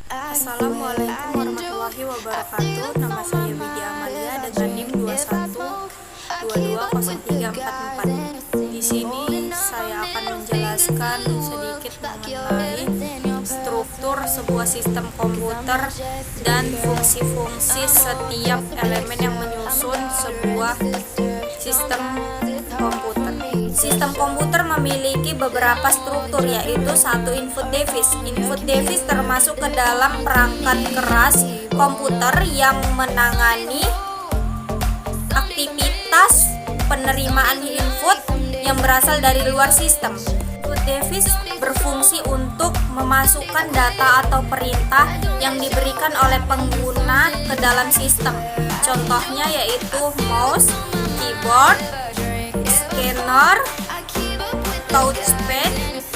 Assalamualaikum warahmatullahi wabarakatuh. Nama saya Widya Amalia dengan NIM 21220344. Di sini saya akan menjelaskan sedikit mengenai struktur sebuah sistem komputer dan fungsi-fungsi setiap elemen yang menyusun sebuah sistem komputer. Sistem komputer memiliki beberapa struktur, yaitu satu, input device. Input device termasuk ke dalam perangkat keras komputer yang menangani aktivitas penerimaan input yang berasal dari luar sistem. Input device berfungsi untuk memasukkan data atau perintah yang diberikan oleh pengguna ke dalam sistem. Contohnya yaitu mouse, keyboard, scanner, touchpad,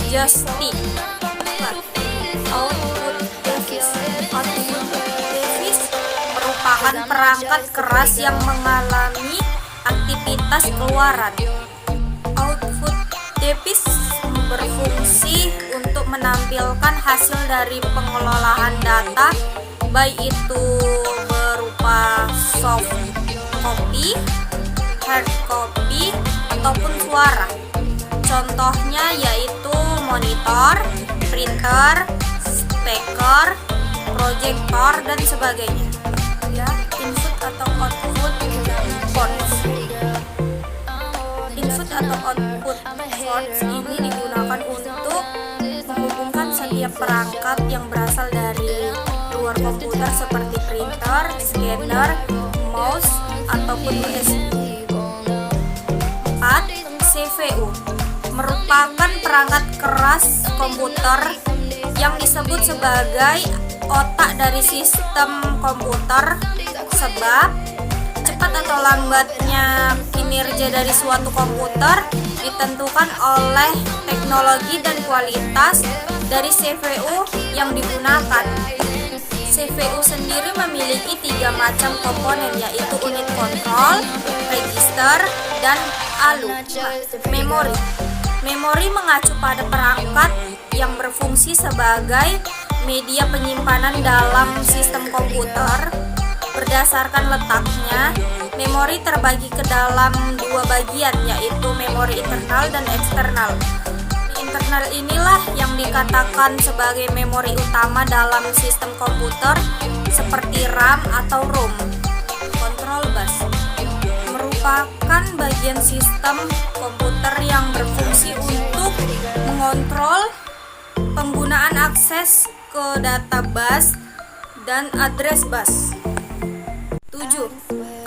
joystick. Output device. Output device merupakan perangkat keras yang mengalami aktivitas keluaran. Output device berfungsi untuk menampilkan hasil dari pengelolaan data, baik itu berupa soft copy, hard copy, ataupun suara. Contohnya yaitu monitor, printer, speaker, proyektor, dan sebagainya. Ya, input atau output ports. Input atau output ports ini digunakan untuk menghubungkan setiap perangkat yang berasal dari luar komputer seperti printer, scanner, mouse, ataupun USB. 4. CPU merupakan perangkat keras komputer yang disebut sebagai otak dari sistem komputer, sebab cepat atau lambatnya kinerja dari suatu komputer ditentukan oleh teknologi dan kualitas dari CPU yang digunakan. CPU sendiri memiliki 3 macam komponen, yaitu unit kontrol, register, dan ALU. Memori. Memori mengacu pada perangkat yang berfungsi sebagai media penyimpanan dalam sistem komputer. Berdasarkan letaknya, memori terbagi ke dalam 2 bagian, yaitu memori internal dan eksternal. Internal inilah yang dikatakan sebagai memori utama dalam sistem komputer, seperti RAM atau ROM. Control bus merupakan bagian sistem komputer yang berfungsi untuk mengontrol penggunaan akses ke data bus dan address bus. 7.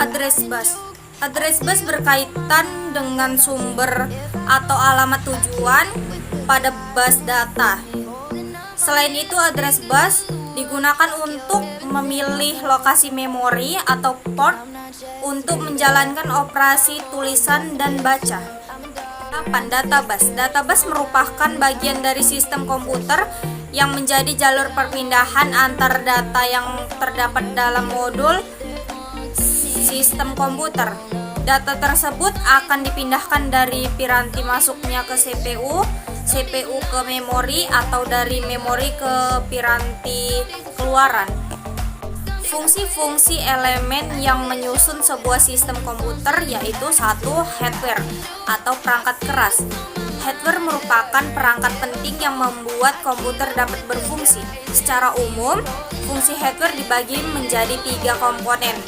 Address bus. Address bus berkaitan dengan sumber atau alamat tujuan pada bus data. Selain itu, address bus digunakan untuk memilih lokasi memori atau port untuk menjalankan operasi tulisan dan baca. 8. Databus. Databus merupakan bagian dari sistem komputer yang menjadi jalur perpindahan antar data yang terdapat dalam modul sistem komputer. Data tersebut akan dipindahkan dari piranti masuknya ke CPU, CPU ke memori, atau dari memori ke piranti keluaran. Fungsi-fungsi elemen yang menyusun sebuah sistem komputer yaitu 1. Hardware atau perangkat keras. Hardware merupakan perangkat penting yang membuat komputer dapat berfungsi. Secara umum, fungsi hardware dibagi menjadi 3 komponen,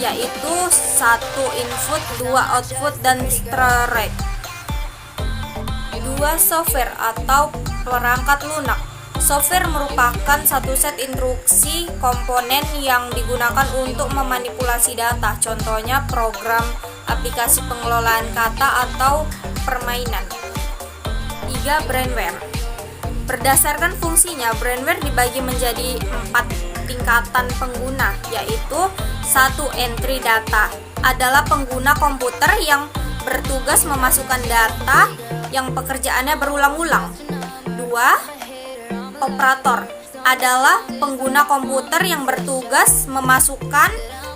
yaitu 1. Input, 2. Output, dan storage. 2. Software atau perangkat lunak. Software merupakan satu set instruksi komponen yang digunakan untuk memanipulasi data, contohnya program, aplikasi pengelolaan kata, atau permainan. 3. Brainware. Berdasarkan fungsinya, brainware dibagi menjadi 4 tingkatan pengguna, yaitu 1. Entry data adalah pengguna komputer yang bertugas memasukkan data yang pekerjaannya berulang-ulang. 2. Operator adalah pengguna komputer yang bertugas memasukkan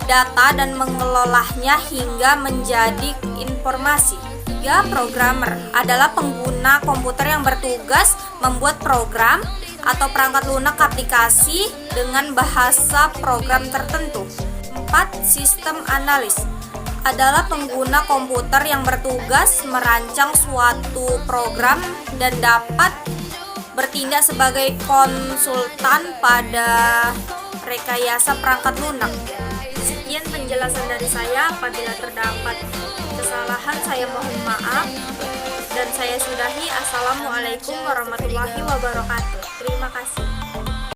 data dan mengelolanya hingga menjadi informasi. 3. Programmer adalah pengguna komputer yang bertugas membuat program atau perangkat lunak aplikasi dengan bahasa program tertentu. 4. Sistem analis adalah pengguna komputer yang bertugas merancang suatu program dan dapat bertindak sebagai konsultan pada rekayasa perangkat lunak. Sekian penjelasan dari saya. Apabila terdapat kesalahan, saya mohon maaf. Dan saya sudahi. Assalamualaikum warahmatullahi wabarakatuh. Terima kasih.